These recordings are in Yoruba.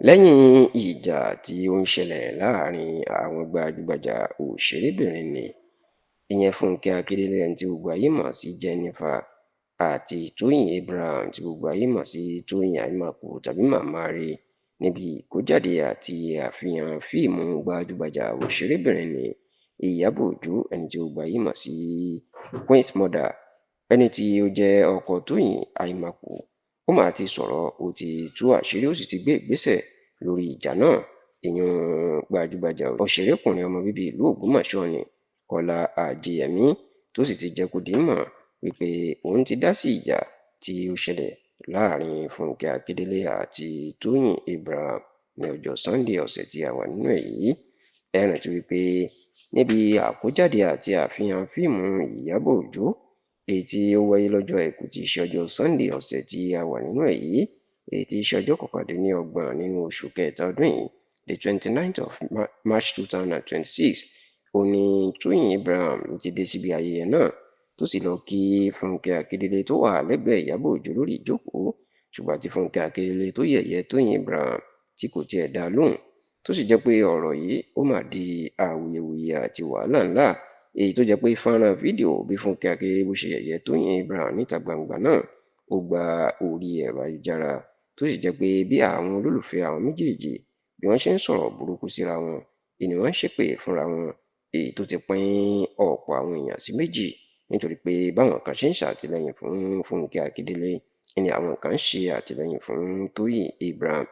lẹ́yìn ìjà tí ó ń ṣẹlẹ̀ láàrin àwọn gbajúgbajà òṣèrébìnrin ni ìyẹn Fúnkẹ́ Akíndélé ẹni tí gbogbo ayé mọ̀ sí Jennifer àti Tóyìn Abraham tí gbogbo ayé mọ̀ sí Tóyìn Àìmàkù tàbí Màmá Rẹ̀ níbi ìkójáde àti àfihàn fíìmù gbajúgbajà òṣèrébìnrin ni Ìyábọ̀ Òjó ẹni tí gbogbo ayé mọ̀ sí Queen's Mother ẹni tí ó jẹ́ ọkọ Tóyìn Àìmàkù ó mà ti sọ̀rọ̀ ó ti tú àṣírí ó sì ti gbé ìgbésẹ̀ lórí ìjà náà. Ìyún gbajúgbajà òṣèrékùnrin ọmọ bíbí ìlú Ògbómọ̀ṣọ́ ni Kọ́lá Àjẹyẹmí tó sì ti jẹ́ kó di mọ̀ wípé òun ti dá sí ìjà tí ó ṣẹlẹ̀ láàrin Fúnkẹ́ Akíndélé àti Tóyìn Abraham ní ọjọ́ Sunday ọ̀sẹ̀ tí a wà nínú ẹ̀ yìí. Ẹ rántí wípé níbi àkójáde àti àfihàn fíìmù Ìyábọ̀ Òjó èyí tí ó wáyé lọ́jọ́ Àìkú tí í ṣe ọjọ́ Sunday ọ̀sẹ̀ tí a wà nínú ẹ̀ yìí èyí tí í ṣe ọjọ́ kọkàndínlọ́gbọ̀n nínú oṣù kẹta ọdún yìí the 29th of March 2026 ó ní Tóyìn Abraham ló ti dé síbi ayẹyẹ náà tó sì lọ kí Fúnkẹ́ Akíndélé tó wà lẹ́gbẹ̀ẹ́ Ìyábọ̀ Òjó lórí ìjókòó ṣùgbọ́n tí Fúnkẹ́ Akíndélé tó yẹ̀yẹ́ Tóyìn Abraham tí kò tiẹ̀ dá lóhùn tó sì jẹ́ pé ọ̀rọ̀ yìí ó mà di awuyewuye àti wàhálà ńlá èyí tó jẹ́ pé fọ́nrán fídíò bí Fúnkẹ́ Akíndélé bó ṣe yẹ̀yẹ́ Tóyìn Abraham níta gbangba náà ó gba orí ẹ̀rọ ayélujára tó sì jẹ́ pé bí àwọn olólùfẹ́ àwọn méjèèjì bí wọ́n ṣe ń sọ̀rọ̀ burúkú síra wọn ni wọ́n ń ṣépè fúnra wọn èyí tó ti pín ọ̀pọ̀ àwọn èèyàn sí méjì nítorí pé báwọn kan ṣe ń ṣàtìlẹ́yìn fún Fúnkẹ́ Akíndélé ni àwọn kan ń ṣe àtìlẹ́yìn fún Tóyìn Abraham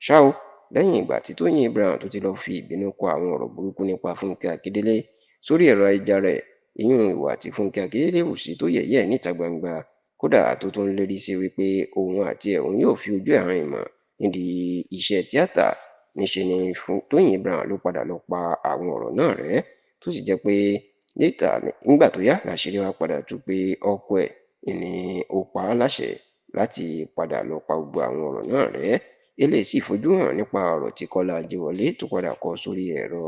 ṣá o lẹ́yìn ìgbà tí Tóyìn Abraham tó ti lọ́ọ́ fi ìbínú kọ àwọn ọ̀rọ̀ burúkú nípa Fúnkẹ́ Akíndélé sórí ẹ̀rọ ayélujára ẹ̀ ìyún ìwà tí Fúnkẹ́ Akíndélé hù sí tó yẹ̀yẹ́ níta gbangba kódà tó tún lérí sí wípé òun àti òun yóò fi ojú ẹ̀ hàn ìmọ̀ nídìí iṣẹ́ tíátà níṣe ni Tóyìn Abraham ló padà lọ pa àwọn ọ̀rọ̀ náà rẹ́ tó sì jẹ́ pé níta nígbà tó yá làṣírí wá padà tú pé ọkọ ẹ̀ ni ó pa á láṣẹ láti padà lọ pa gbogbo àwọn ọ̀rọ̀ náà rẹ́ eléyìí sì fojú hàn nípa ọ̀rọ̀ tí Kọ́lá Àjẹwọlé tó padà kọ sórí ẹ̀rọ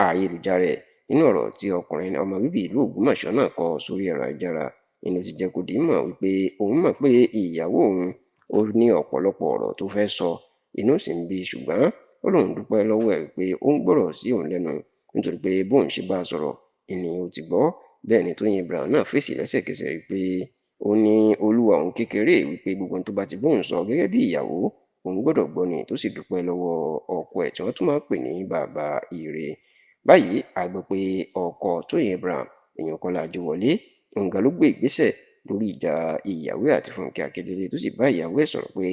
ayélujára ẹ̀ nínú ọ̀rọ̀ tí ọkùnrin ọmọ bíbí ìlú Ògbómọ̀ṣọ́ náà kọ sórí ẹ̀rọ ayélujára inú ti jẹ́ kó di mọ̀ wípé òun mọ̀ pé ìyàwó òun ó ní ọ̀pọ̀lọpọ̀ ọ̀rọ̀ tó fẹ́ sọ inú sì ń bí ṣùgbọ́n ó lóun dúpẹ́ lọ́wọ́ ẹ̀ pé ó ń gbọ́rọ̀ sí òun lẹ́nu nítorí pé bóun ṣe bá a sọ̀rọ̀ ènìyàn ò ti gbọ́ bẹ́ẹ̀ ni Tóyìn Abraham náà fèsì lẹ́sẹ̀kẹsẹ̀ wípé ó ní olúwa òun kékeré wípé gbogbo tó bá ti bóun sọ gẹ́gẹ́ bí ìyàwó òun gbọ́dọ̀ gbọ́ ni tó sì dúpẹ́ lọ́wọ́ ọkọ ẹ̀ tí wọ́n tún máa ń pè ní bàbá ire báyìí a gbọ́ pé ọkọ Tóyìn Abraham èèyàn Kọ́lá Àjẹwọlé òǹgà ló gbé ìgbésẹ̀ lórí ìjà ìyàwó àti Fúnkẹ́ Akíndélé tó sì bá ìyàwó ẹ̀ sọ̀rọ̀ pé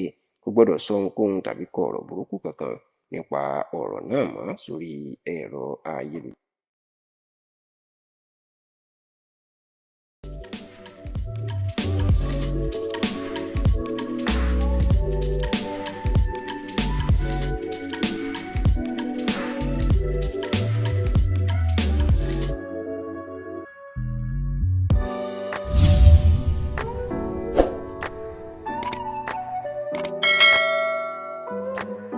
kò gbọ́dọ̀ sọ ohunkóhun tàbí kọ ọ̀rọ̀ burúkú kankan nípa ọ̀rọ̀ náà mọ́ sórí ẹ̀rọ ayélujára.